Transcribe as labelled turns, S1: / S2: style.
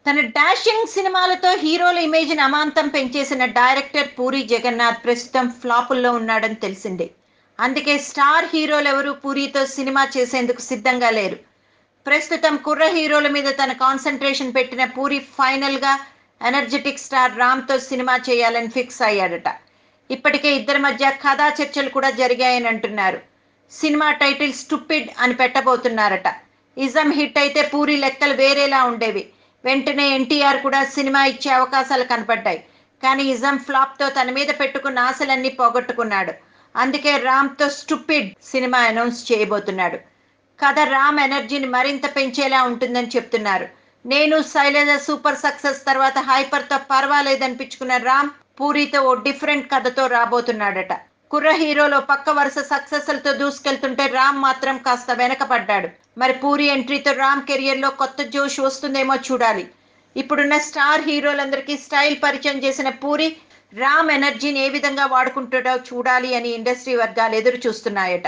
S1: తన డాషింగ్ సినిమాలతో హీరోల ఇమేజ్ ని అమాంతం పెంచేసిన డైరెక్టర్ పూరి జగన్నాథ్ ప్రస్తుతం ఫ్లాపుల్లో ఉన్నాడని తెలిసిందే. అందుకే స్టార్ హీరోలెవరూ పూరితో సినిమా చేసేందుకు సిద్ధంగా లేరు. ప్రస్తుతం కుర్ర హీరోల మీద తన కాన్సంట్రేషన్ పెట్టిన పూరి ఫైనల్ గా ఎనర్జెటిక్ స్టార్ రామ్ తో సినిమా చేయాలని ఫిక్స్ అయ్యాడట. ఇప్పటికే ఇద్దరి మధ్య కథా చర్చలు కూడా జరిగాయని అంటున్నారు. సినిమా టైటిల్ స్టూపిడ్ అని పెట్టబోతున్నారట. ఇజం హిట్ అయితే పూరి లెక్కలు వేరేలా ఉండేవి. వెంటనే ఎన్టీఆర్ కూడా సినిమా ఇచ్చే అవకాశాలు కనపడ్డాయి. కానీ ఇజం ఫ్లాప్ తో తన మీద పెట్టుకున్న ఆశలన్నీ పోగొట్టుకున్నాడు. అందుకే రామ్ తో స్టూపిడ్ సినిమా అనౌన్స్ చేయబోతున్నాడు. కథ రామ్ ఎనర్జీని మరింత పెంచేలా ఉంటుందని చెప్తున్నారు. నేను శైలజ సూపర్ సక్సెస్ తర్వాత హైపర్ తో పర్వాలేదనిపించుకున్న రామ్ పూరితో ఓ డిఫరెంట్ కథతో రాబోతున్నాడట. కుర్ర హీరోలో పక్క వరుస సక్సెస్లతో దూసుకెళ్తుంటే రామ్ మాత్రం కాస్త వెనకపడ్డాడు. మరి పూరి ఎంట్రీతో రామ్ కెరియర్ లో కొత్త జోష్ వస్తుందేమో చూడాలి. ఇప్పుడున్న స్టార్ హీరోలందరికీ స్టైల్ పరిచయం చేసిన పూరి రామ్ ఎనర్జీని ఏ విధంగా వాడుకుంటాడో చూడాలి అని ఇండస్ట్రీ వర్గాలు ఎదురు చూస్తున్నాయట.